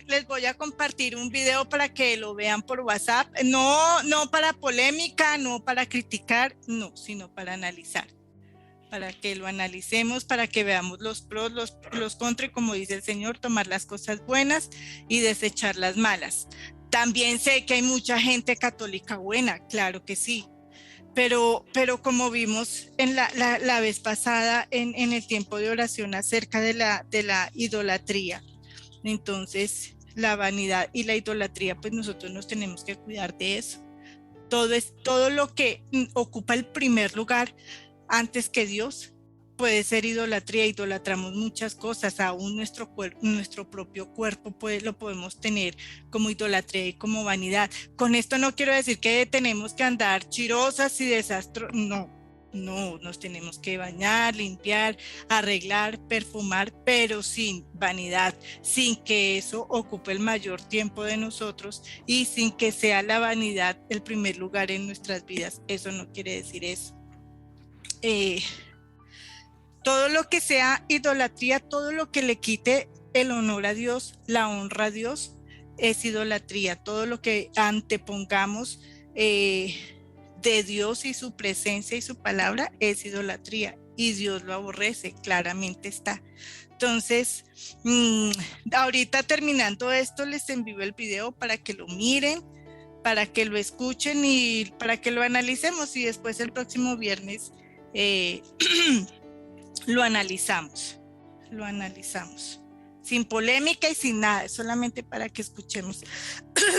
Les voy a compartir un video para que lo vean por WhatsApp. No, no para polémica, no para criticar, no, sino para analizar. Para que lo analicemos, para que veamos los pros, los contras, como dice el Señor, tomar las cosas buenas y desechar las malas. También sé que hay mucha gente católica buena, claro que sí, pero como vimos en la vez pasada en el tiempo de oración acerca de la idolatría, entonces la vanidad y la idolatría, pues nosotros nos tenemos que cuidar de eso. Todo lo que ocupa el primer lugar antes que Dios puede ser idolatría. Idolatramos muchas cosas, aún nuestro propio cuerpo lo podemos tener como idolatría y como vanidad. Con esto no quiero decir que tenemos que andar chirosas y no, nos tenemos que bañar, limpiar, arreglar, perfumar, pero sin vanidad, sin que eso ocupe el mayor tiempo de nosotros y sin que sea la vanidad el primer lugar en nuestras vidas. Eso no quiere decir eso. Todo lo que sea idolatría, todo lo que le quite el honor a Dios, la honra a Dios, es idolatría. Todo lo que antepongamos de Dios y su presencia y su palabra es idolatría, y Dios lo aborrece, claramente está. Entonces, ahorita terminando esto, les envío el video para que lo miren, para que lo escuchen y para que lo analicemos, y después el próximo viernes lo analizamos sin polémica y sin nada, solamente para que escuchemos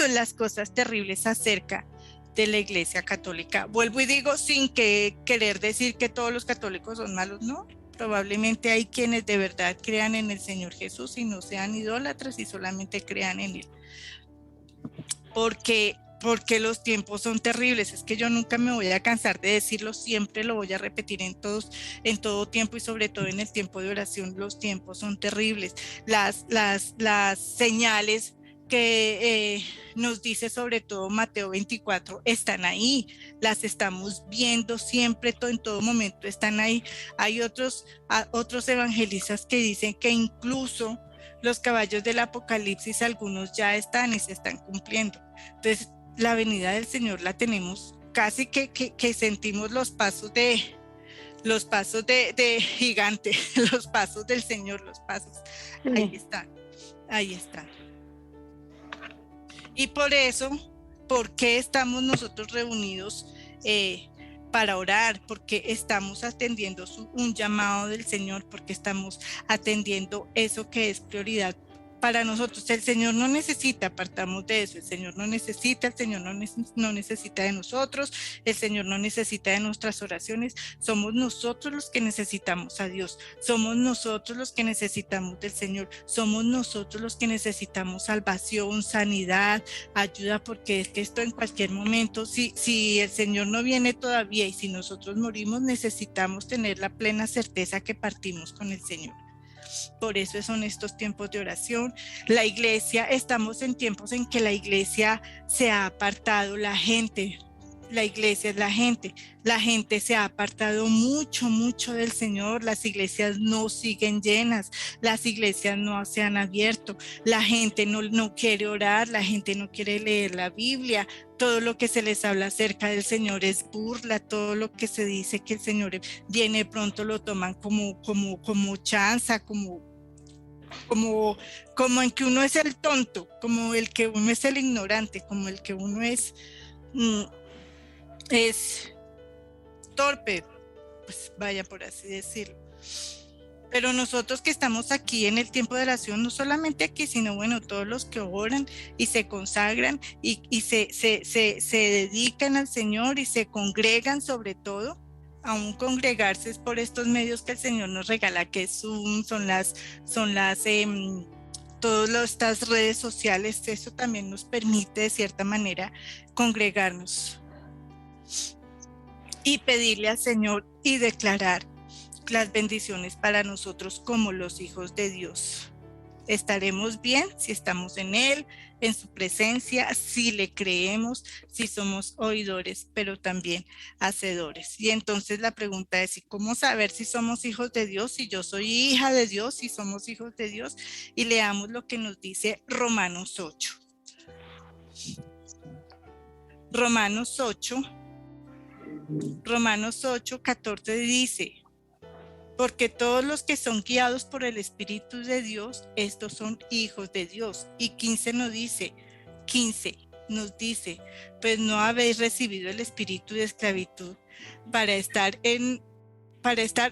las cosas terribles acerca de la Iglesia Católica. Vuelvo y digo, sin querer decir que todos los católicos son malos, no. Probablemente hay quienes de verdad crean en el Señor Jesús y no sean idólatras y solamente crean en Él. Porque los tiempos son terribles. Es que yo nunca me voy a cansar de decirlo, siempre lo voy a repetir en todo tiempo, y sobre todo en el tiempo de oración. Los tiempos son terribles. Las señales que nos dice sobre todo Mateo 24 están ahí, las estamos viendo siempre, en todo momento están ahí. Hay otros evangelistas que dicen que incluso los caballos del Apocalipsis, algunos ya están y se están cumpliendo. Entonces, la venida del Señor la tenemos casi que sentimos los pasos de gigante, los pasos del Señor, los pasos. Ahí están. Y por eso, ¿por qué estamos nosotros reunidos? Para orar, porque estamos atendiendo un llamado del Señor, porque estamos atendiendo eso que es prioridad para nosotros. El Señor no necesita, apartamos de eso, el Señor no necesita de nosotros, el Señor no necesita de nuestras oraciones. Somos nosotros los que necesitamos a Dios, somos nosotros los que necesitamos del Señor, somos nosotros los que necesitamos salvación, sanidad, ayuda, porque es que esto en cualquier momento, si el Señor no viene todavía y si nosotros morimos, necesitamos tener la plena certeza que partimos con el Señor. Por eso son estos tiempos de oración. La iglesia, estamos en tiempos en que la iglesia se ha apartado, la iglesia es la gente se ha apartado mucho del Señor. Las iglesias no siguen llenas, las iglesias no se han abierto, la gente no quiere orar, la gente no quiere leer la Biblia. Todo lo que se les habla acerca del Señor es burla, todo lo que se dice que el Señor viene pronto lo toman como chanza, como en que uno es el tonto, como el que uno es el ignorante, como el que uno es torpe, pues vaya, por así decirlo. Pero nosotros que estamos aquí en el tiempo de oración, no solamente aquí, sino bueno, todos los que oran y se consagran y se dedican al Señor y se congregan, sobre todo, aún congregarse es por estos medios que el Señor nos regala, que es todas estas redes sociales. Eso también nos permite de cierta manera congregarnos y pedirle al Señor y declarar las bendiciones para nosotros como los hijos de Dios. Estaremos bien si estamos en Él, en su presencia, si le creemos, si somos oidores, pero también hacedores. Y entonces la pregunta es, ¿y cómo saber si somos hijos de Dios? Si yo soy hija de Dios, si somos hijos de Dios. Y leamos lo que nos dice Romanos 8. Romanos 8, 14 dice: porque todos los que son guiados por el Espíritu de Dios, estos son hijos de Dios. Y 15 nos dice, pues no habéis recibido el espíritu de esclavitud para estar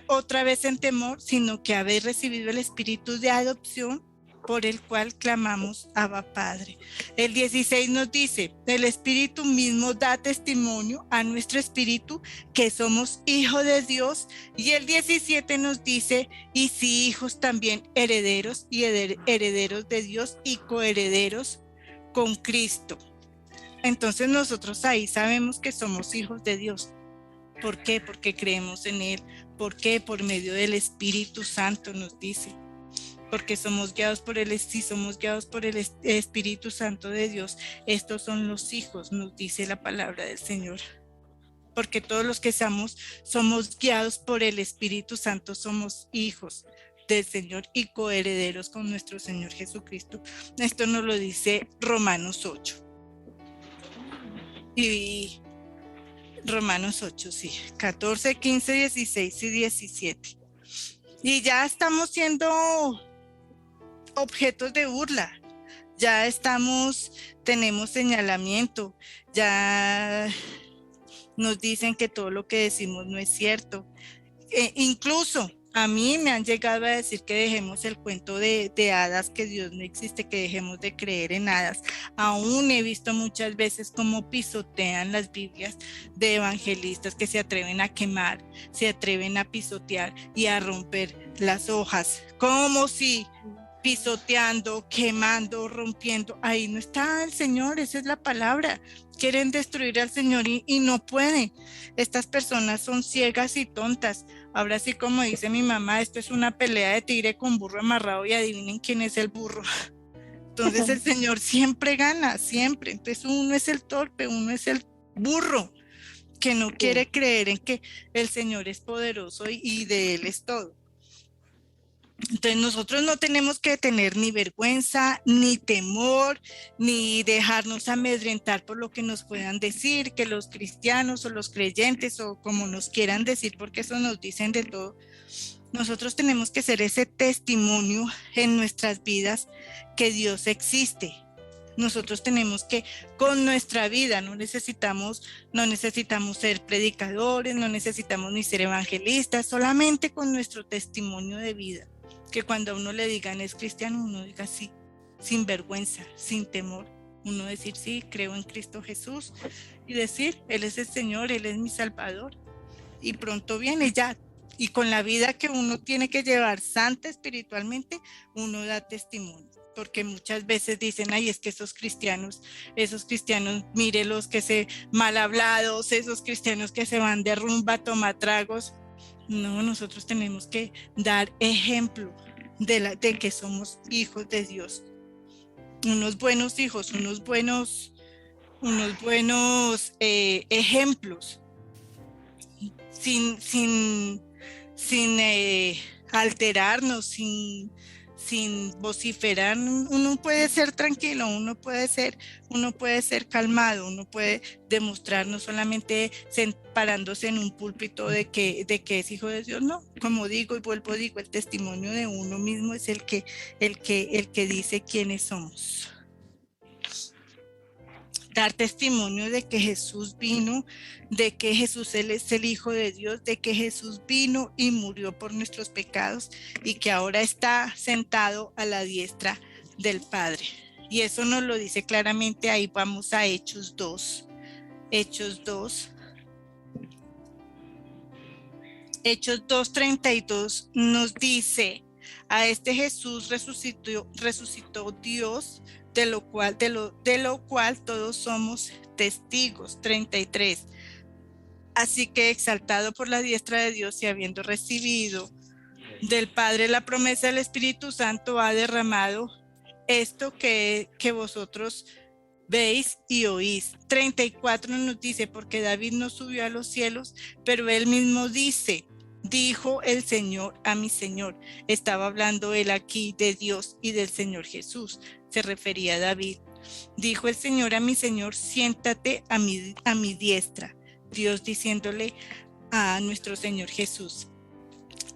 otra vez en temor, sino que habéis recibido el espíritu de adopción, por el cual clamamos Abba Padre. El 16 nos dice: el Espíritu mismo da testimonio a nuestro espíritu que somos hijos de Dios. Y el 17 nos dice: y si hijos, también herederos, y herederos de Dios y coherederos con Cristo. Entonces nosotros ahí sabemos que somos hijos de Dios. ¿Por qué? Porque creemos en Él. ¿Por qué? Por medio del Espíritu Santo, nos dice. Porque somos guiados por el Espíritu Santo de Dios. Estos son los hijos, nos dice la palabra del Señor. Porque todos los que somos guiados por el Espíritu Santo, somos hijos del Señor y coherederos con nuestro Señor Jesucristo. Esto nos lo dice Romanos 8. Y Romanos 8, sí, 14, 15, 16 y 17. Y ya estamos siendo objetos de burla, ya tenemos señalamiento, ya nos dicen que todo lo que decimos no es cierto. Incluso a mí me han llegado a decir que dejemos el cuento de hadas, que Dios no existe, que dejemos de creer en hadas. Aún he visto muchas veces cómo pisotean las Biblias de evangelistas que se atreven a quemar, se atreven a pisotear y a romper las hojas, como si pisoteando, quemando, rompiendo. Ahí no está el Señor, esa es la palabra. Quieren destruir al Señor y no pueden. Estas personas son ciegas y tontas. Ahora sí, como dice mi mamá, esto es una pelea de tigre con burro amarrado, y adivinen quién es el burro. Entonces el Señor siempre gana, siempre. Entonces uno es el torpe, uno es el burro que no quiere creer en que el Señor es poderoso y de Él es todo. Entonces nosotros no tenemos que tener ni vergüenza, ni temor, ni dejarnos amedrentar por lo que nos puedan decir, que los cristianos o los creyentes o como nos quieran decir, porque eso nos dicen de todo. Nosotros tenemos que ser ese testimonio en nuestras vidas que Dios existe. Nosotros tenemos que, con nuestra vida, no necesitamos ser predicadores, no necesitamos ni ser evangelistas, solamente con nuestro testimonio de vida. Que cuando a uno le digan es cristiano, uno diga sí, sin vergüenza, sin temor. Uno decir sí, creo en Cristo Jesús, y decir, Él es el Señor, Él es mi Salvador. Y pronto viene ya. Y con la vida que uno tiene que llevar santa espiritualmente, uno da testimonio. Porque muchas veces dicen, ay, es que esos cristianos, mire los que se mal hablados, esos cristianos que se van de rumba a tomar tragos. No, nosotros tenemos que dar ejemplo de que somos hijos de Dios, unos buenos hijos, unos buenos ejemplos, sin alterarnos, sin vociferar. Uno puede ser tranquilo, uno puede ser calmado, uno puede demostrar, no solamente parándose en un púlpito de que es hijo de Dios. No, como digo y vuelvo, el testimonio de uno mismo es el que dice quiénes somos. Dar testimonio de que Jesús vino, de que Jesús Él es el Hijo de Dios, de que Jesús vino y murió por nuestros pecados y que ahora está sentado a la diestra del Padre. Y eso nos lo dice claramente. Ahí vamos a Hechos 2. Hechos 2:32 nos dice: a este Jesús resucitó Dios, de lo cual todos somos testigos. 33. Así que, exaltado por la diestra de Dios y habiendo recibido del Padre la promesa del Espíritu Santo ha derramado esto que vosotros veis y oís. 34 nos dice, porque David no subió a los cielos, pero él mismo dice, dijo el Señor a mi Señor. Estaba hablando él aquí de Dios y del Señor Jesús. Se refería a David. Dijo el Señor a mi Señor, siéntate a mi diestra. Dios diciéndole a nuestro Señor Jesús.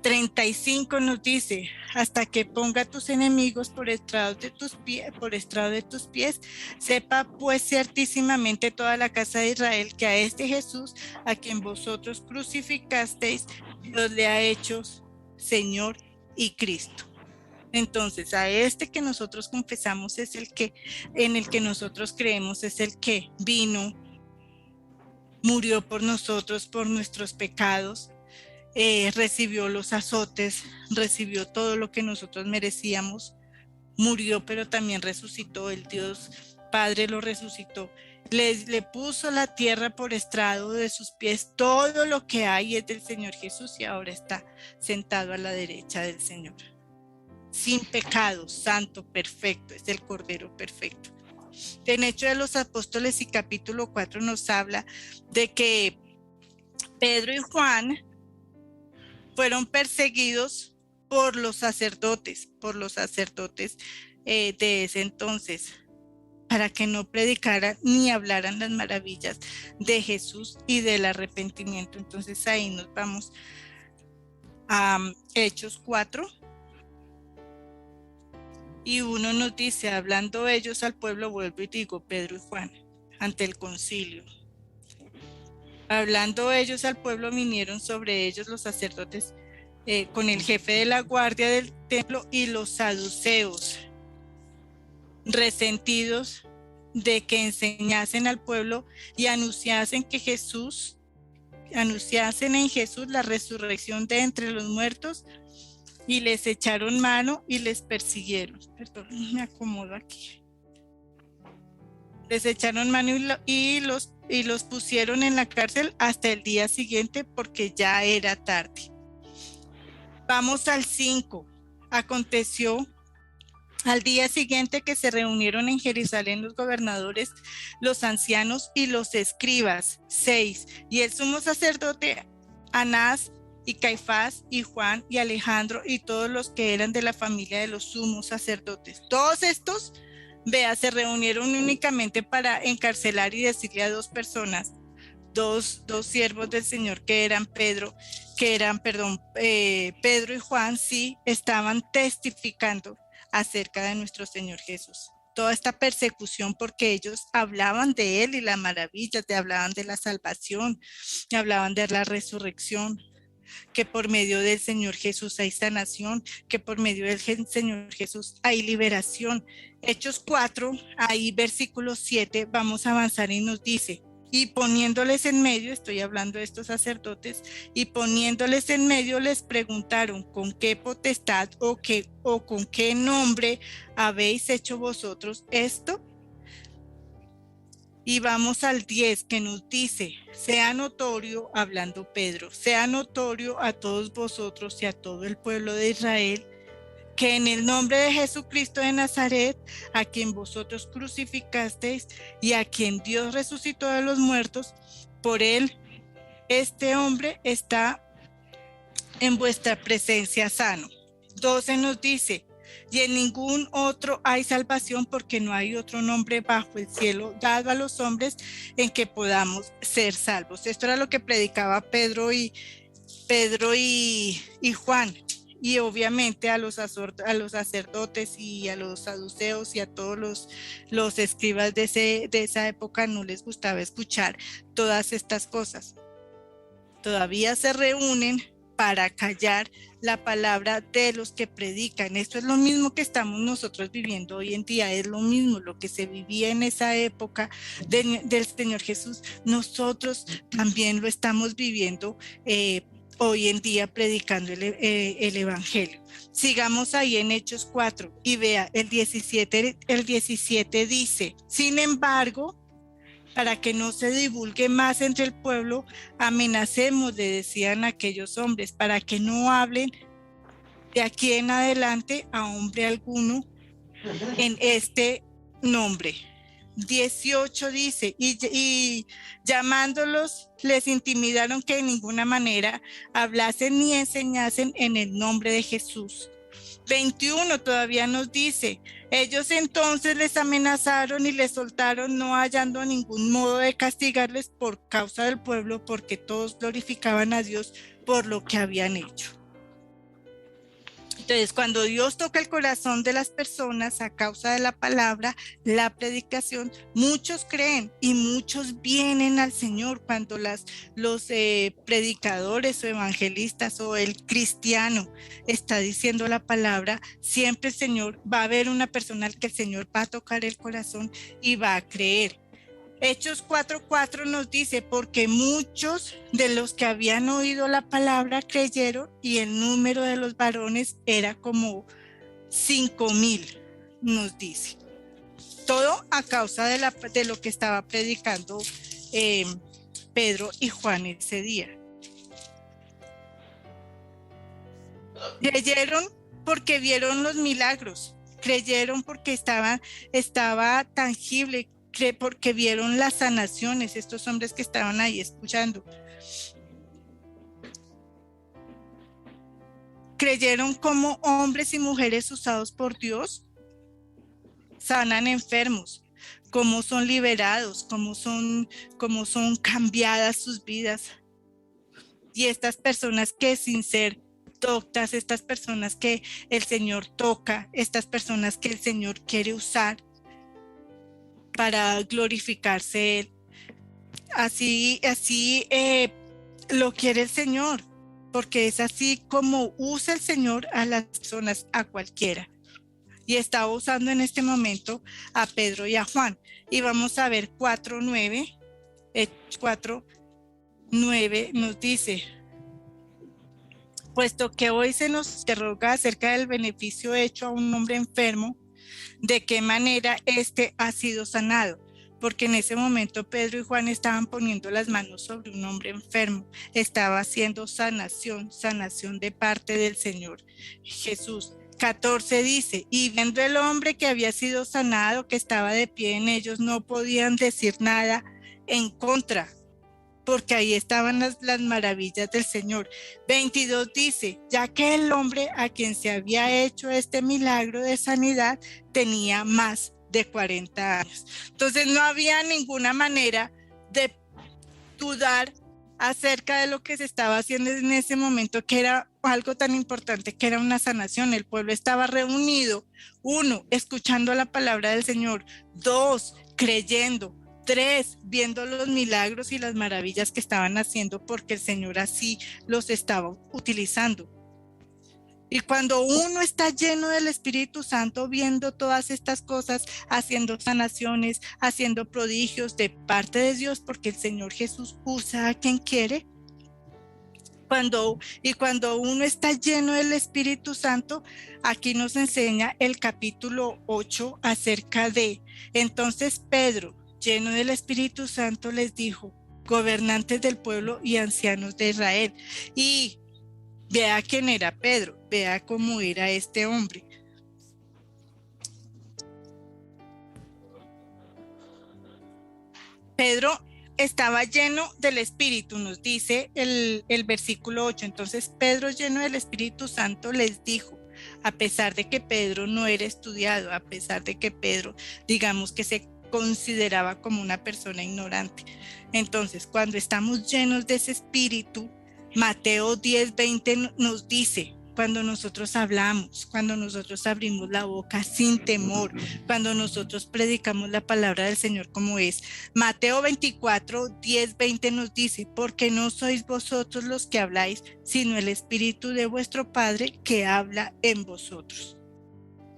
35 nos dice, hasta que ponga a tus enemigos por estrado de tus pies, sepa pues ciertísimamente toda la casa de Israel que a este Jesús, a quien vosotros crucificasteis, Dios le ha hecho Señor y Cristo. Entonces, a este que nosotros confesamos es el que, en el que nosotros creemos, es el que vino, murió por nosotros, por nuestros pecados, recibió los azotes, recibió todo lo que nosotros merecíamos, murió pero también resucitó, el Dios Padre lo resucitó, le puso la tierra por estrado de sus pies, todo lo que hay es del Señor Jesús y ahora está sentado a la derecha del Señor, sin pecado, santo, perfecto, es el Cordero perfecto. En Hechos de los Apóstoles y capítulo 4 nos habla de que Pedro y Juan fueron perseguidos por los sacerdotes de ese entonces, para que no predicaran ni hablaran las maravillas de Jesús y del arrepentimiento. Entonces ahí nos vamos a Hechos 4. Y uno nos dice, hablando ellos al pueblo, vuelvo y digo, Pedro y Juan, ante el concilio. Hablando ellos al pueblo, vinieron sobre ellos los sacerdotes con el jefe de la guardia del templo y los saduceos, resentidos de que enseñasen al pueblo y anunciasen en Jesús la resurrección de entre los muertos, y les echaron mano y les persiguieron. Perdón, me acomodo aquí. Les echaron mano y los pusieron en la cárcel hasta el día siguiente porque ya era tarde. Vamos al 5. Aconteció al día siguiente que se reunieron en Jerusalén los gobernadores, los ancianos y los escribas. 6. Y el sumo sacerdote Anás y Caifás y Juan y Alejandro y todos los que eran de la familia de los sumos sacerdotes. Todos estos, se reunieron únicamente para encarcelar y decirle a dos personas, dos siervos del Señor que eran Pedro y Juan, sí, estaban testificando acerca de nuestro Señor Jesús. Toda esta persecución porque ellos hablaban de él y las maravillas, hablaban de la salvación, hablaban de la resurrección, que por medio del Señor Jesús hay sanación, que por medio del Señor Jesús hay liberación. Hechos 4, ahí versículo 7, vamos a avanzar y nos dice, y poniéndoles en medio, estoy hablando de estos sacerdotes, y poniéndoles en medio les preguntaron, ¿con qué potestad o con qué nombre habéis hecho vosotros esto? Y vamos al 10 que nos dice, sea notorio, hablando Pedro, sea notorio a todos vosotros y a todo el pueblo de Israel, que en el nombre de Jesucristo de Nazaret, a quien vosotros crucificasteis y a quien Dios resucitó de los muertos, por él este hombre está en vuestra presencia sano. 12 nos dice, y en ningún otro hay salvación porque no hay otro nombre bajo el cielo dado a los hombres en que podamos ser salvos. Esto era lo que predicaba Pedro y Juan, y obviamente a los sacerdotes y a los saduceos y a todos los escribas de esa época no les gustaba escuchar todas estas cosas. Todavía se reúnen para callar la palabra de los que predican. Esto es lo mismo que estamos nosotros viviendo hoy en día, es lo mismo lo que se vivía en esa época del Señor Jesús. Nosotros también lo estamos viviendo hoy en día predicando el Evangelio. Sigamos ahí en Hechos 4 y vea el 17 dice, sin embargo, para que no se divulgue más entre el pueblo, amenacemos, le decían aquellos hombres, para que no hablen de aquí en adelante a hombre alguno en este nombre. 18 dice, y llamándolos les intimidaron que de ninguna manera hablasen ni enseñasen en el nombre de Jesús. 21 todavía nos dice, ellos entonces les amenazaron y les soltaron, no hallando ningún modo de castigarles por causa del pueblo, porque todos glorificaban a Dios por lo que habían hecho. Entonces, cuando Dios toca el corazón de las personas a causa de la palabra, la predicación, muchos creen y muchos vienen al Señor. Cuando los predicadores o evangelistas o el cristiano está diciendo la palabra, siempre el Señor va a haber una persona al que el Señor va a tocar el corazón y va a creer. Hechos 4:4 nos dice, porque muchos de los que habían oído la palabra creyeron y el número de los varones era como 5,000, nos dice. Todo a causa de lo que estaba predicando Pedro y Juan ese día. Creyeron porque vieron los milagros, creyeron porque estaba tangible, porque vieron las sanaciones, estos hombres que estaban ahí escuchando. Creyeron como hombres y mujeres usados por Dios sanan enfermos, cómo son liberados, cómo son cambiadas sus vidas. Y estas personas que sin ser doctas, estas personas que el Señor toca, estas personas que el Señor quiere usar para glorificarse Él. Así lo quiere el Señor, porque es así como usa el Señor a las personas, a cualquiera. Y está usando en este momento a Pedro y a Juan. Y vamos a ver 4:9. 4:9 nos dice, puesto que hoy se nos interroga acerca del beneficio hecho a un hombre enfermo, de qué manera éste ha sido sanado, porque en ese momento Pedro y Juan estaban poniendo las manos sobre un hombre enfermo, estaba haciendo sanación de parte del Señor Jesús. 14 dice, y viendo el hombre que había sido sanado, que estaba de pie en ellos, no podían decir nada en contra, porque ahí estaban las maravillas del Señor. 22 dice, ya que el hombre a quien se había hecho este milagro de sanidad tenía más de 40 años. Entonces no había ninguna manera de dudar acerca de lo que se estaba haciendo en ese momento, que era algo tan importante, que era una sanación. El pueblo estaba reunido, 1, escuchando la palabra del Señor, 2, creyendo, 3, viendo los milagros y las maravillas que estaban haciendo, porque el Señor así los estaba utilizando. Y cuando uno está lleno del Espíritu Santo, viendo todas estas cosas, haciendo sanaciones, haciendo prodigios de parte de Dios, porque el Señor Jesús usa a quien quiere. Cuando uno está lleno del Espíritu Santo, aquí nos enseña el capítulo 8 acerca de, entonces Pedro, lleno del Espíritu Santo, les dijo, gobernantes del pueblo y ancianos de Israel. Y vea quién era Pedro, vea cómo era este hombre. Pedro estaba lleno del Espíritu, nos dice el versículo 8. Entonces Pedro, lleno del Espíritu Santo, les dijo, a pesar de que Pedro no era estudiado, a pesar de que Pedro, digamos que se consideraba como una persona ignorante. Entonces, cuando estamos llenos de ese Espíritu, Mateo 10:20 nos dice, cuando nosotros hablamos, cuando nosotros abrimos la boca sin temor, cuando nosotros predicamos la palabra del Señor como es. Mateo 24:10-20 nos dice, porque no sois vosotros los que habláis, sino el Espíritu de vuestro Padre que habla en vosotros.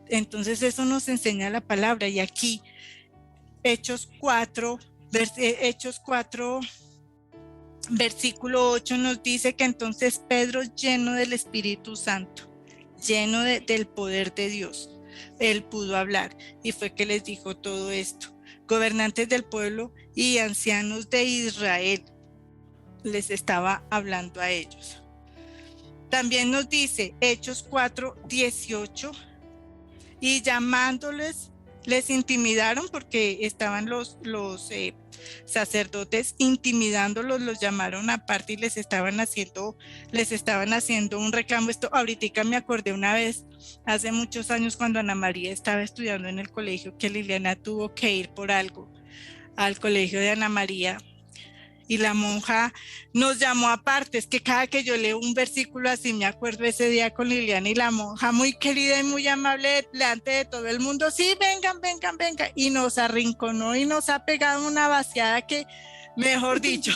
Entonces eso nos enseña la palabra. Y aquí Hechos 4, versículo 8 nos dice que entonces Pedro, lleno del Espíritu Santo, lleno del poder de Dios, él pudo hablar y fue que les dijo todo esto. Gobernantes del pueblo y ancianos de Israel, les estaba hablando a ellos. También nos dice Hechos 4:18, y llamándoles, les intimidaron porque estaban los sacerdotes intimidándolos, los llamaron aparte y les estaban haciendo un reclamo. Esto ahorita me acordé una vez, hace muchos años, cuando Ana María estaba estudiando en el colegio, que Liliana tuvo que ir por algo al colegio de Ana María. Y la monja nos llamó aparte. Es que cada que yo leo un versículo así me acuerdo ese día con Liliana, y la monja muy querida y muy amable delante de todo el mundo, sí, vengan, vengan, vengan, y nos arrinconó y nos ha pegado una vaciada que, mejor dicho,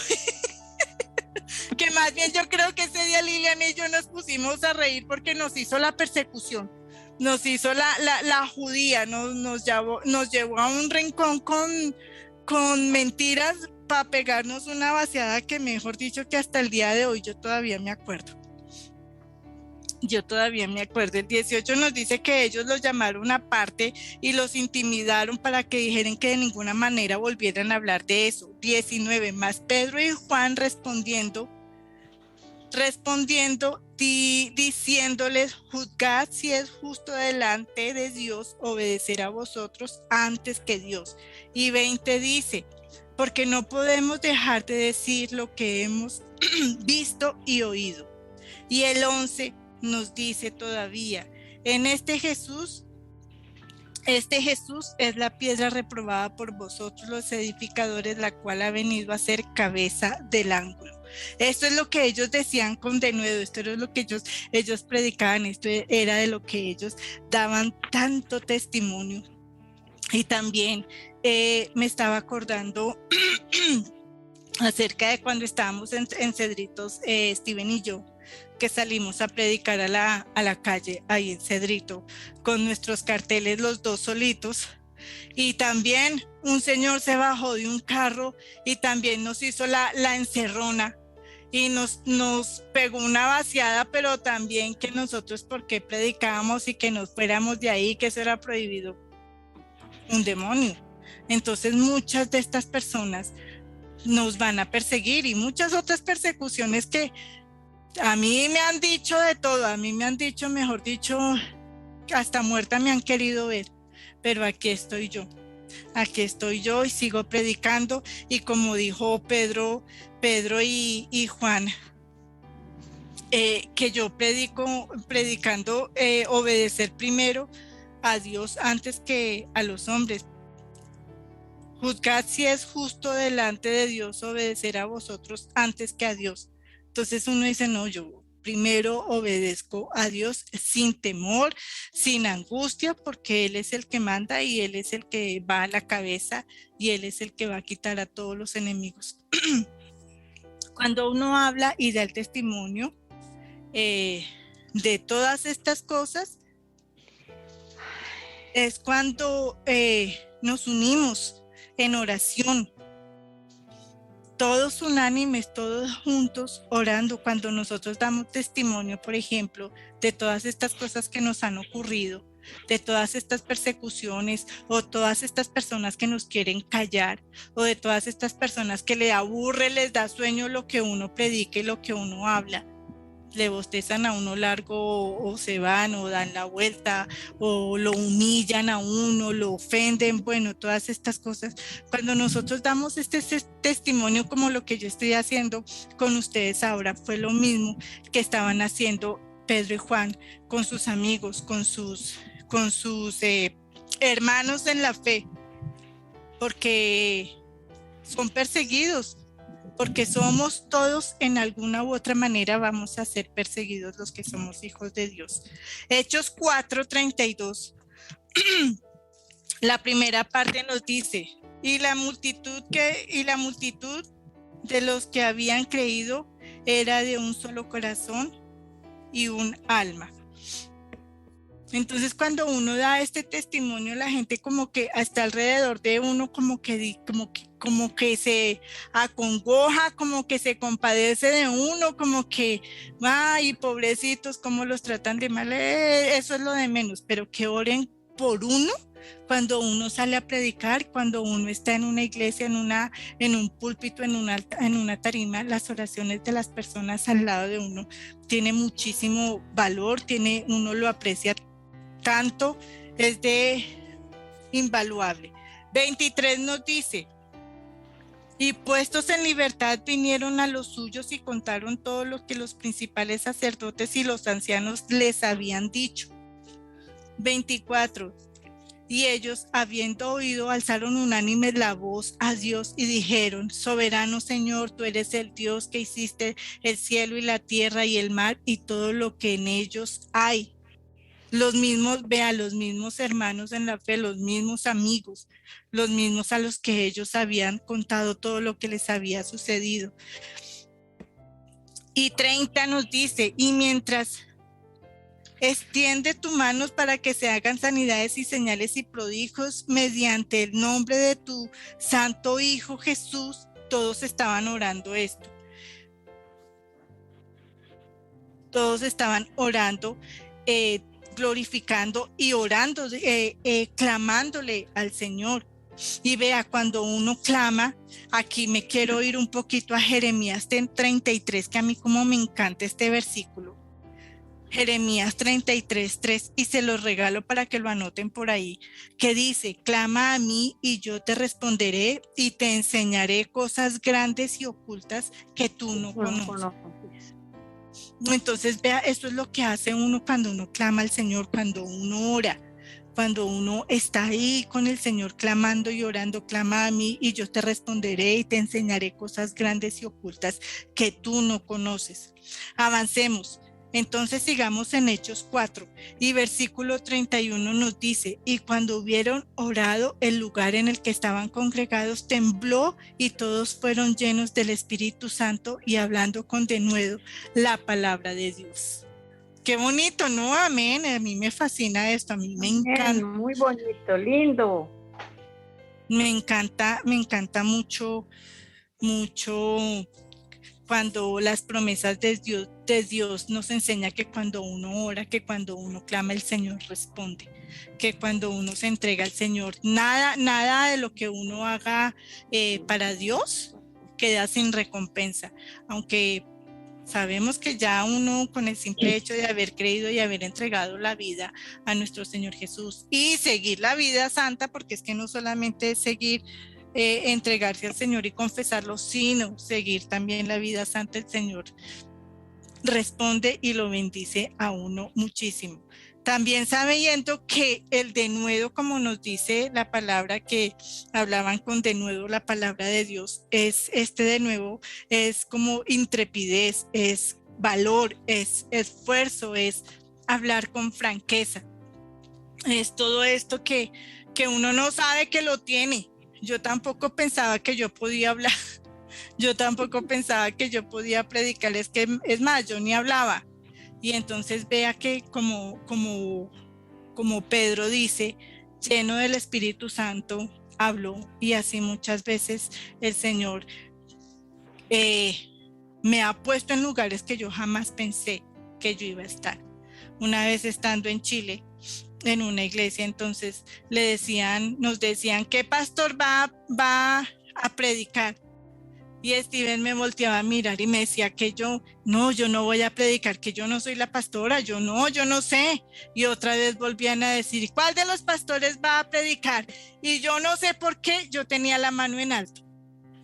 que más bien yo creo que ese día Liliana y yo nos pusimos a reír porque nos hizo la persecución, nos hizo la judía, nos llevó a un rincón con mentiras para pegarnos una vaciada que, mejor dicho, que hasta el día de hoy yo todavía me acuerdo. El 18 nos dice que ellos los llamaron aparte y los intimidaron para que dijeran que de ninguna manera volvieran a hablar de eso. 19, más Pedro y Juan respondiendo, diciéndoles: juzgad si es justo delante de Dios obedecer a vosotros antes que Dios. Y 20 dice: porque no podemos dejar de decir lo que hemos visto y oído. Y el 11 nos dice todavía: en este Jesús es la piedra reprobada por vosotros los edificadores, la cual ha venido a ser cabeza del ángulo. Esto es lo que ellos decían con denuedo, esto era lo que ellos predicaban, esto era de lo que ellos daban tanto testimonio. Y también me estaba acordando acerca de cuando estábamos en Cedritos, Steven y yo, que salimos a predicar a la calle ahí en Cedrito con nuestros carteles, los dos solitos, y también un señor se bajó de un carro y también nos hizo la encerrona y nos pegó una vaciada, pero también que nosotros por qué predicábamos y que nos fuéramos de ahí, que eso era prohibido, un demonio. Entonces muchas de estas personas nos van a perseguir, y muchas otras persecuciones que a mí me han dicho de todo, a mí me han dicho, mejor dicho, hasta muerta me han querido ver, pero aquí estoy yo y sigo predicando. Y como dijo Pedro y Juan, que yo predicando obedecer primero a Dios antes que a los hombres. Juzgad si es justo delante de Dios obedecer a vosotros antes que a Dios. Entonces uno dice: no, yo primero obedezco a Dios sin temor, sin angustia, porque Él es el que manda y Él es el que va a la cabeza y Él es el que va a quitar a todos los enemigos. Cuando uno habla y da el testimonio de todas estas cosas, es cuando nos unimos en oración, todos unánimes, todos juntos orando. Cuando nosotros damos testimonio, por ejemplo, de todas estas cosas que nos han ocurrido, de todas estas persecuciones, o todas estas personas que nos quieren callar, o de todas estas personas que les aburre, les da sueño lo que uno predica y lo que uno habla, le bostezan a uno largo, o se van, o dan la vuelta, o lo humillan a uno, lo ofenden, bueno, todas estas cosas. Cuando nosotros damos este testimonio, como lo que yo estoy haciendo con ustedes ahora, fue lo mismo que estaban haciendo Pedro y Juan con sus amigos, con sus hermanos en la fe, porque son perseguidos, porque somos todos, en alguna u otra manera vamos a ser perseguidos los que somos hijos de Dios. Hechos 4:32, la primera parte nos dice: y la multitud de los que habían creído era de un solo corazón y un alma. Entonces, cuando uno da este testimonio, la gente como que hasta alrededor de uno como que se acongoja, como que se compadece de uno, como que, ay, pobrecitos, cómo los tratan de mal. Eso es lo de menos, pero que oren por uno, Cuando uno sale a predicar, cuando uno está en una iglesia, en un púlpito, en una tarima, las oraciones de las personas al lado de uno tiene muchísimo valor, uno lo aprecia tanto, es de invaluable. 23 nos dice: y puestos en libertad vinieron a los suyos y contaron todo lo que los principales sacerdotes y los ancianos les habían dicho. 24. Y ellos, habiendo oído, alzaron unánimes la voz a Dios y dijeron: soberano Señor, tú eres el Dios que hiciste el cielo y la tierra y el mar y todo lo que en ellos hay. Los mismos hermanos en la fe, los mismos amigos, los mismos a los que ellos habían contado todo lo que les había sucedido. Y 30 nos dice: y mientras extiende tus manos para que se hagan sanidades y señales y prodigios mediante el nombre de tu santo Hijo Jesús. Todos estaban orando esto. Todos estaban orando, glorificando y orando, clamándole al Señor. Y vea, cuando uno clama, aquí me quiero ir un poquito a Jeremías 33, que a mí como me encanta este versículo. Jeremías 33:3, y se los regalo para que lo anoten por ahí, que dice: clama a mí y yo te responderé y te enseñaré cosas grandes y ocultas que tú no conoces. Entonces vea, esto es lo que hace uno cuando uno clama al Señor, cuando uno ora, cuando uno está ahí con el Señor clamando y orando: clama a mí y yo te responderé y te enseñaré cosas grandes y ocultas que tú no conoces. Avancemos. Entonces sigamos en Hechos 4 y versículo 31 nos dice: y cuando hubieron orado, el lugar en el que estaban congregados tembló y todos fueron llenos del Espíritu Santo y hablando con denuedo la palabra de Dios. Qué bonito, ¿no? Amén. A mí me fascina esto, a mí me encanta. Muy bonito, lindo. Me encanta mucho cuando las promesas de Dios nos enseña que cuando uno ora, que cuando uno clama, el Señor responde, que cuando uno se entrega al Señor, nada de lo que uno haga para Dios queda sin recompensa, aunque sabemos que ya uno, con el simple hecho de haber creído y haber entregado la vida a nuestro Señor Jesús y seguir la vida santa, porque es que no solamente es seguir, entregarse al Señor y confesarlo, sino seguir también la vida santa, el Señor responde y lo bendice a uno muchísimo. También sabiendo que el denuedo, como nos dice la palabra, que hablaban con denuedo la palabra de Dios, es denuedo, es como intrepidez, es valor, es esfuerzo, es hablar con franqueza. Es todo esto que uno no sabe que lo tiene. Yo tampoco pensaba que yo podía hablar. Yo tampoco pensaba que yo podía predicar. Es más, yo ni hablaba. Y entonces vea que como Pedro dice, lleno del Espíritu Santo, habló. Y así muchas veces el Señor me ha puesto en lugares que yo jamás pensé que yo iba a estar. Una vez estando en Chile, en una iglesia, entonces nos decían: ¿qué pastor va a predicar? Y Steven me volteaba a mirar y me decía que yo no voy a predicar, que yo no soy la pastora, yo no sé. Y otra vez volvían a decir: ¿cuál de los pastores va a predicar? Y yo no sé por qué, yo tenía la mano en alto.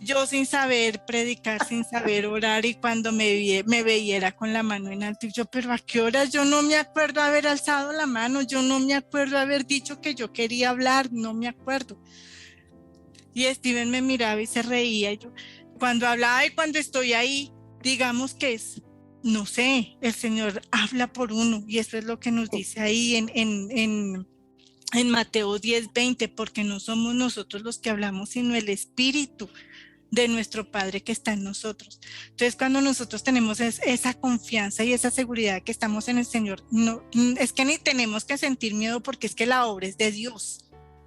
Yo sin saber predicar, sin saber orar, y cuando me veía era con la mano en alto. Y yo: ¿pero a qué horas? Yo no me acuerdo haber alzado la mano, yo no me acuerdo haber dicho que yo quería hablar, no me acuerdo. Y Steven me miraba y se reía. Y yo, cuando hablaba y cuando estoy ahí, digamos que no sé, el Señor habla por uno, y eso es lo que nos dice ahí en Mateo 10:20, porque no somos nosotros los que hablamos, sino el Espíritu de nuestro Padre que está en nosotros. Entonces, cuando nosotros tenemos esa confianza y esa seguridad que estamos en el Señor, no es que ni tenemos que sentir miedo, porque es que la obra es de Dios.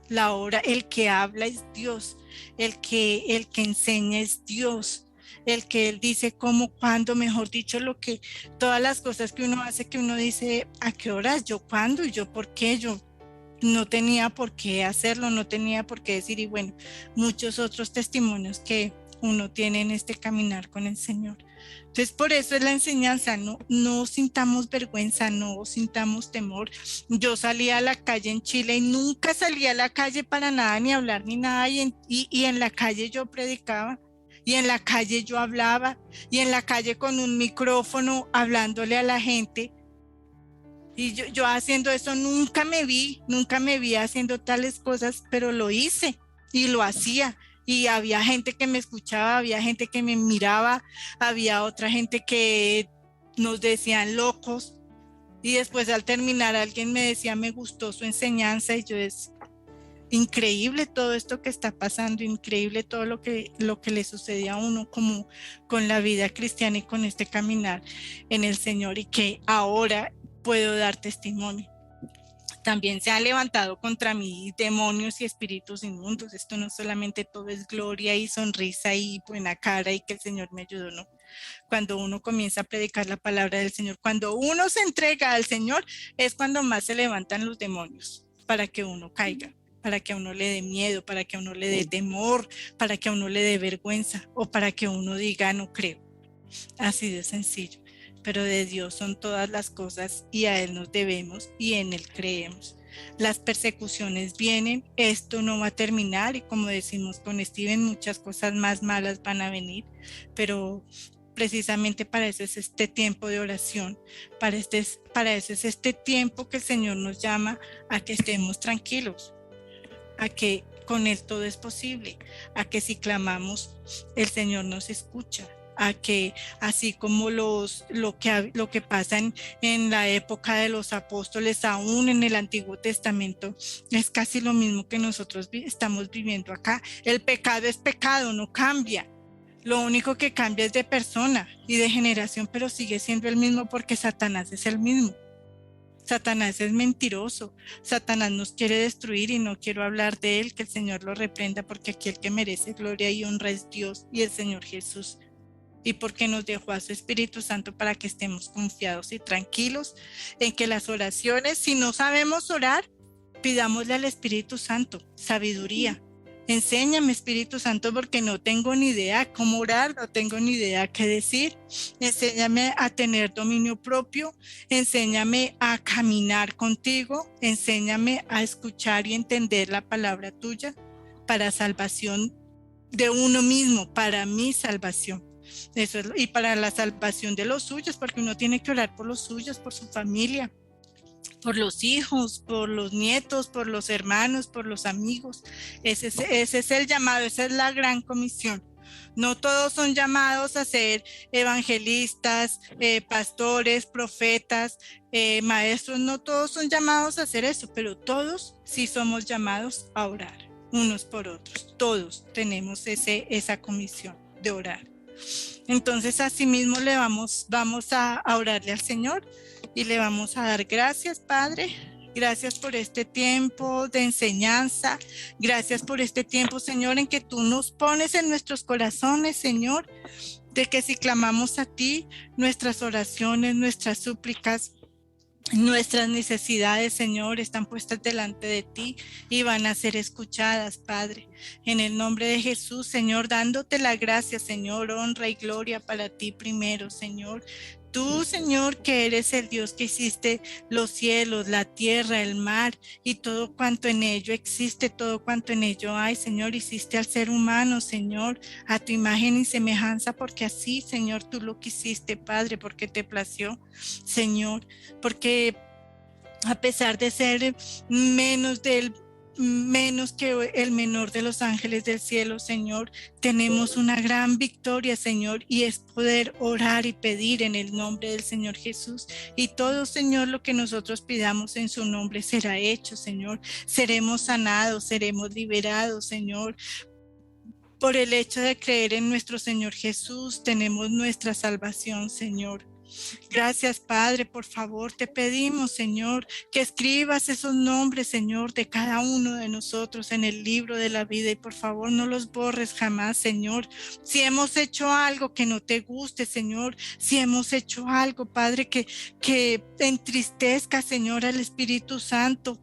La obra, el que habla es Dios, el que enseña es Dios, el que Él dice cómo, cuándo, mejor dicho, todas las cosas que uno hace, que uno dice: ¿a qué horas? ¿Yo cuándo? ¿Y yo por qué? Yo no tenía por qué hacerlo, no tenía por qué decir, y bueno, muchos otros testimonios que uno tiene en este caminar con el Señor. Entonces, por eso es la enseñanza, no sintamos vergüenza, no sintamos temor. Yo salía a la calle en Chile y nunca salía a la calle para nada, ni hablar ni nada, y en la calle yo predicaba, y en la calle yo hablaba, y en la calle con un micrófono hablándole a la gente. Y yo haciendo eso nunca me vi haciendo tales cosas, pero lo hice y lo hacía. Y había gente que me escuchaba, había gente que me miraba, había otra gente que nos decían locos. Y después al terminar alguien me decía, me gustó su enseñanza, y yo es increíble todo esto que está pasando, increíble todo lo que le sucede a uno como con la vida cristiana y con este caminar en el Señor, y que ahora puedo dar testimonio. También se han levantado contra mí demonios y espíritus inmundos. Esto no solamente todo es gloria y sonrisa y buena cara y que el Señor me ayudó, no. Cuando uno comienza a predicar la palabra del Señor, cuando uno se entrega al Señor, es cuando más se levantan los demonios para que uno caiga, para que a uno le dé miedo, para que a uno le dé temor, para que a uno le dé vergüenza o para que uno diga no creo. Así de sencillo. Pero de Dios son todas las cosas y a Él nos debemos y en Él creemos. Las persecuciones vienen, esto no va a terminar, y como decimos con Steven, muchas cosas más malas van a venir, pero precisamente para eso es este tiempo de oración, para eso es este tiempo que el Señor nos llama a que estemos tranquilos, a que con Él todo es posible, a que si clamamos el Señor nos escucha, a que así como lo que pasa en la época de los apóstoles, aún en el Antiguo Testamento, es casi lo mismo que nosotros estamos viviendo acá. El pecado es pecado, no cambia. Lo único que cambia es de persona y de generación, pero sigue siendo el mismo porque Satanás es el mismo. Satanás es mentiroso, Satanás nos quiere destruir y no quiero hablar de él, que el Señor lo reprenda, porque aquí el que merece gloria y honra es Dios y el Señor Jesús, y porque nos dejó a su Espíritu Santo para que estemos confiados y tranquilos en que las oraciones, si no sabemos orar, pidámosle al Espíritu Santo sabiduría. Enséñame, Espíritu Santo, porque no tengo ni idea cómo orar, no tengo ni idea qué decir. Enséñame a tener dominio propio, enséñame a caminar contigo, enséñame a escuchar y entender la palabra tuya para salvación de uno mismo, para mi salvación. Eso es, y para la salvación de los suyos, porque uno tiene que orar por los suyos, por su familia, por los hijos, por los nietos, por los hermanos, por los amigos. Ese es el llamado, esa es la gran comisión. No todos son llamados a ser evangelistas, pastores, profetas, maestros, no todos son llamados a hacer eso, pero todos sí somos llamados a orar unos por otros. Todos tenemos esa comisión de orar. Entonces asimismo le vamos a orarle al Señor y le vamos a dar gracias, Padre. Gracias por este tiempo de enseñanza. Gracias por este tiempo, Señor, en que tú nos pones en nuestros corazones, Señor, de que si clamamos a ti, nuestras oraciones, nuestras súplicas, nuestras necesidades, Señor, están puestas delante de ti y van a ser escuchadas, Padre. En el nombre de Jesús, Señor, dándote la gracia, Señor, honra y gloria para ti primero, Señor. Tú, Señor, que eres el Dios que hiciste los cielos, la tierra, el mar y todo cuanto en ello existe, todo cuanto en ello hay, Señor, hiciste al ser humano, Señor, a tu imagen y semejanza, porque así, Señor, tú lo quisiste, Padre, porque te plació, Señor, porque a pesar de ser menos que el menor de los ángeles del cielo, Señor, tenemos una gran victoria, Señor, y es poder orar y pedir en el nombre del Señor Jesús. Y todo, Señor, lo que nosotros pidamos en su nombre será hecho, Señor. Seremos sanados, seremos liberados, Señor. Por el hecho de creer en nuestro Señor Jesús, tenemos nuestra salvación, Señor. Gracias, Padre, por favor, te pedimos, Señor, que escribas esos nombres, Señor, de cada uno de nosotros en el libro de la vida, y por favor no los borres jamás, Señor. Si hemos hecho algo que no te guste, Señor, si hemos hecho algo, Padre, que entristezca, Señor, al Espíritu Santo,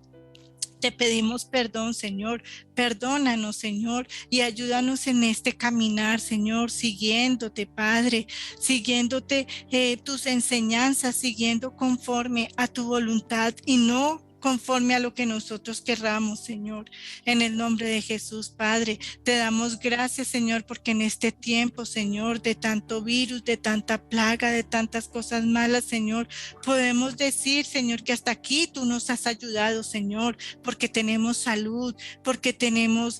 Te pedimos perdón, Señor. Perdónanos, Señor, y ayúdanos en este caminar, Señor, siguiéndote, Padre, siguiéndote tus enseñanzas, siguiendo conforme a tu voluntad y no conforme a lo que nosotros querramos, Señor. En el nombre de Jesús, Padre, te damos gracias, Señor, porque en este tiempo, Señor, de tanto virus, de tanta plaga, de tantas cosas malas, Señor, podemos decir, Señor, que hasta aquí tú nos has ayudado, Señor, porque tenemos salud, porque tenemos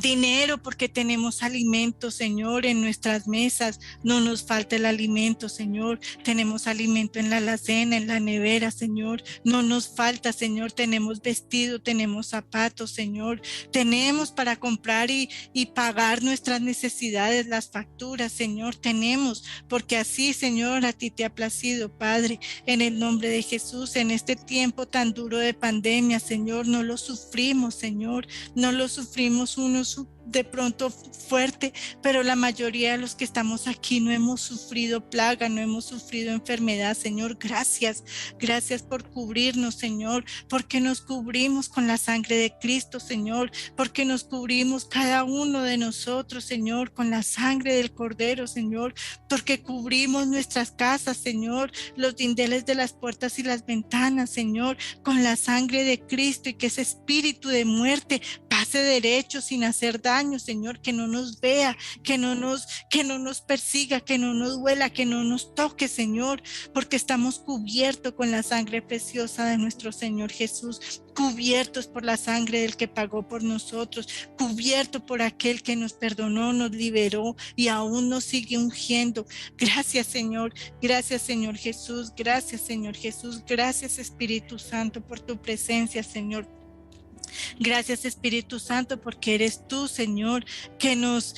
dinero, porque tenemos alimento, Señor, en nuestras mesas. No nos falta el alimento, Señor. Tenemos alimento en la alacena, en la nevera, Señor. No nos falta, Señor. Tenemos vestido, tenemos zapatos, Señor. Tenemos para comprar y pagar nuestras necesidades, las facturas, Señor. Tenemos, porque así, Señor, a ti te ha placido, Padre. En el nombre de Jesús, en este tiempo tan duro de pandemia, Señor, no lo sufrimos, Señor. No lo sufrimos unos de pronto fuerte, pero la mayoría de los que estamos aquí no hemos sufrido plaga, no hemos sufrido enfermedad, Señor. Gracias, gracias por cubrirnos, Señor, porque nos cubrimos con la sangre de Cristo, Señor, porque nos cubrimos cada uno de nosotros, Señor, con la sangre del Cordero, Señor, porque cubrimos nuestras casas, Señor, los dinteles de las puertas y las ventanas, Señor, con la sangre de Cristo, y que ese espíritu de muerte pase derecho sin hacer daño, Señor, que no nos vea, que no nos persiga, que no nos duela, que no nos toque, Señor, porque estamos cubiertos con la sangre preciosa de nuestro Señor Jesús, cubiertos por la sangre del que pagó por nosotros, cubiertos por aquel que nos perdonó, nos liberó y aún nos sigue ungiendo. Gracias, Señor. Gracias, Señor Jesús. Gracias, Señor Jesús. Gracias, Espíritu Santo, por tu presencia, Señor. Gracias, Espíritu Santo, porque eres tú, Señor, que nos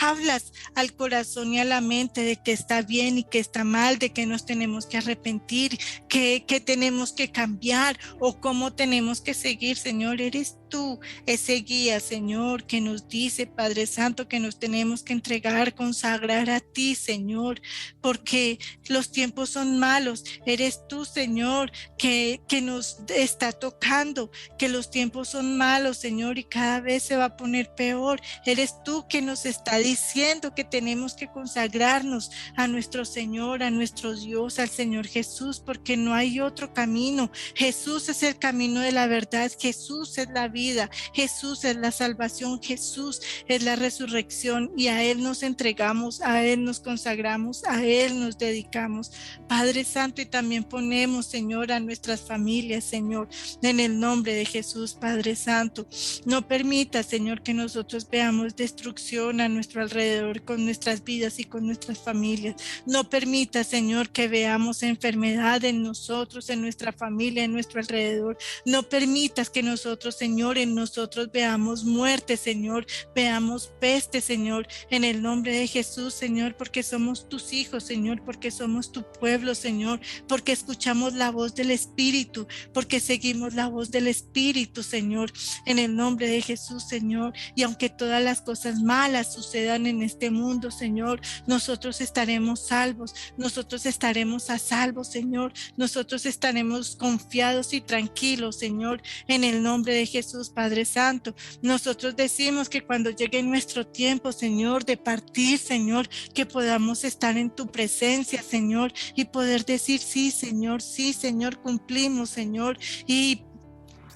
hablas al corazón y a la mente de que está bien y que está mal, de que nos tenemos que arrepentir, que tenemos que cambiar o cómo tenemos que seguir, Señor. Eres tú ese guía, Señor, que nos dice, Padre Santo, que nos tenemos que entregar, consagrar a ti, Señor, porque los tiempos son malos. Eres tú, Señor, que nos está tocando, que los tiempos son malos, Señor, y cada vez se va a poner peor. Eres tú que nos está diciendo que tenemos que consagrarnos a nuestro Señor, a nuestro Dios, al Señor Jesús, porque no hay otro camino. Jesús es el camino de la verdad, Jesús es la vida, Jesús es la salvación, Jesús es la resurrección, y a Él nos entregamos, a Él nos consagramos, a Él nos dedicamos, Padre Santo. Y también ponemos, Señor, a nuestras familias, Señor, en el nombre de Jesús, Padre Santo. No permita, Señor, que nosotros veamos destrucción a nuestro alrededor con nuestras vidas y con nuestras familias. No permita, Señor, que veamos enfermedad en nosotros, en nuestra familia, en nuestro alrededor. No permitas que nosotros, Señor, en nosotros veamos muerte, Señor, veamos peste, Señor, en el nombre de Jesús, Señor, porque somos tus hijos, Señor, porque somos tu pueblo, Señor, porque escuchamos la voz del Espíritu, porque seguimos la voz del Espíritu, Señor, en el nombre de Jesús, Señor. Y aunque todas las cosas malas sucedan en este mundo, Señor, nosotros estaremos salvos, nosotros estaremos a salvo, Señor, nosotros estaremos confiados y tranquilos, Señor, en el nombre de Jesús, Padre Santo. Nosotros decimos que cuando llegue nuestro tiempo, Señor, de partir, Señor, que podamos estar en tu presencia, Señor, y poder decir sí, Señor, cumplimos, Señor, y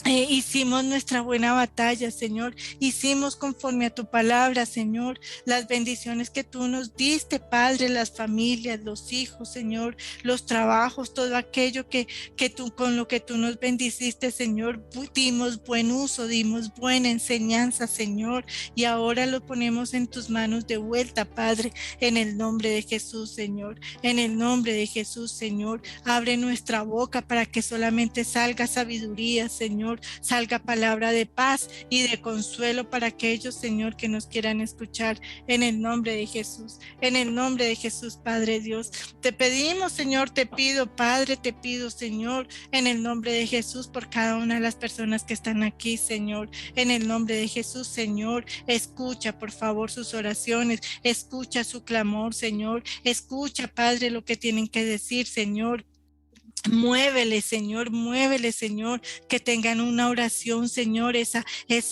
hicimos nuestra buena batalla, Señor. Hicimos conforme a tu palabra, Señor, las bendiciones que tú nos diste, Padre, las familias, los hijos, Señor, los trabajos, todo aquello que tú, con lo que tú nos bendiciste, Señor, dimos buen uso, dimos buena enseñanza, Señor, y ahora lo ponemos en tus manos de vuelta, Padre, en el nombre de Jesús, Señor, en el nombre de Jesús, Señor. Abre nuestra boca para que solamente salga sabiduría, Señor, salga palabra de paz y de consuelo para aquellos, Señor, que nos quieran escuchar, en el nombre de Jesús, en el nombre de Jesús, Padre Dios. Te pedimos, Señor, te pido, Padre, te pido, Señor, en el nombre de Jesús, por cada una de las personas que están aquí, Señor, en el nombre de Jesús, Señor, escucha, por favor, sus oraciones, escucha su clamor, Señor, escucha, Padre, lo que tienen que decir, Señor. Muévele, Señor, que tengan una oración, Señor, esa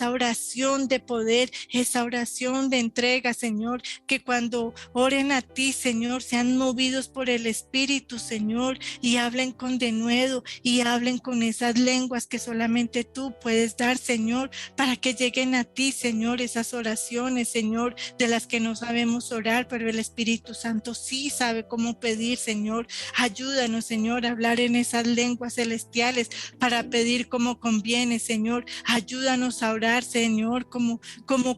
oración de poder, esa oración de entrega, Señor, que cuando oren a ti, Señor, sean movidos por el Espíritu, Señor, y hablen con denuedo y hablen con esas lenguas que solamente tú puedes dar, Señor, para que lleguen a ti, Señor, esas oraciones, Señor, de las que no sabemos orar, pero el Espíritu Santo sí sabe cómo pedir, Señor. Ayúdanos, Señor, a hablar en esas lenguas celestiales para pedir como conviene, Señor. Ayúdanos a orar, Señor, como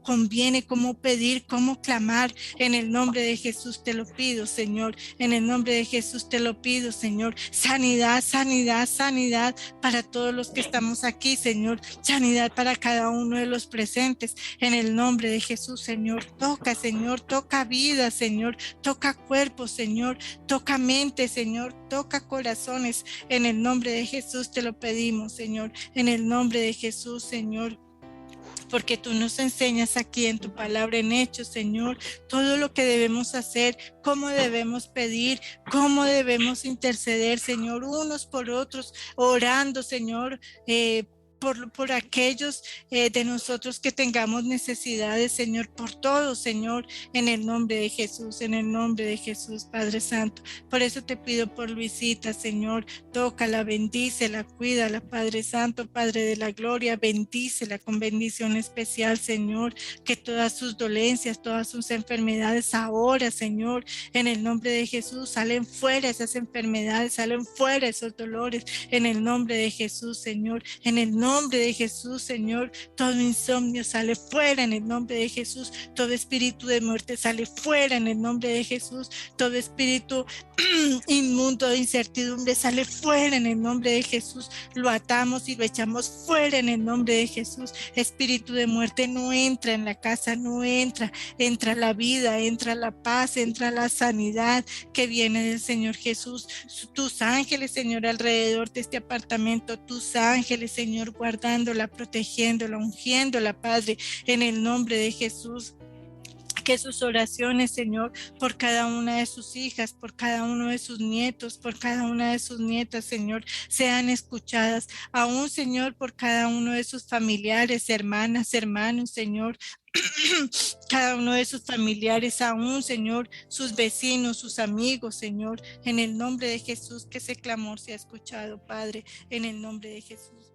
conviene, cómo pedir, cómo clamar. En el nombre de Jesús te lo pido, Señor. En el nombre de Jesús te lo pido, Señor. Sanidad, sanidad, sanidad para todos los que estamos aquí, Señor. Sanidad para cada uno de los presentes. En el nombre de Jesús, Señor. Toca, Señor. Toca vida, Señor. Toca cuerpo, Señor. Toca mente, Señor. Toca corazones. En el nombre de Jesús te lo pedimos, Señor. En el nombre de Jesús, Señor. Porque tú nos enseñas aquí en tu palabra en Hechos, Señor, todo lo que debemos hacer, cómo debemos pedir, cómo debemos interceder, Señor, unos por otros, orando, Señor, por aquellos de nosotros que tengamos necesidades, Señor, por todos, Señor, en el nombre de Jesús, en el nombre de Jesús, Padre Santo. Por eso te pido por Luisita, Señor, tócala, bendícela, cuídala, Padre Santo, Padre de la gloria, bendícela con bendición especial, Señor, que todas sus dolencias, todas sus enfermedades ahora, Señor, en el nombre de Jesús, salen fuera esas enfermedades, salen fuera esos dolores, en el nombre de Jesús, Señor, en el nombre de Jesús, Señor, todo insomnio sale fuera en el nombre de Jesús, todo espíritu de muerte sale fuera en el nombre de Jesús, todo espíritu inmundo de incertidumbre sale fuera en el nombre de Jesús, lo atamos y lo echamos fuera en el nombre de Jesús. Espíritu de muerte no entra en la casa, no entra, entra la vida, entra la paz, entra la sanidad que viene del Señor Jesús. Tus ángeles, Señor, alrededor de este apartamento, tus ángeles, Señor, guardándola, protegiéndola, ungiéndola, Padre, en el nombre de Jesús. Que sus oraciones, Señor, por cada una de sus hijas, por cada uno de sus nietos, por cada una de sus nietas, Señor, sean escuchadas. Aún, Señor, por cada uno de sus familiares, hermanas, hermanos, Señor, cada uno de sus familiares, aún, Señor, sus vecinos, sus amigos, Señor, en el nombre de Jesús, que ese clamor sea escuchado, Padre, en el nombre de Jesús.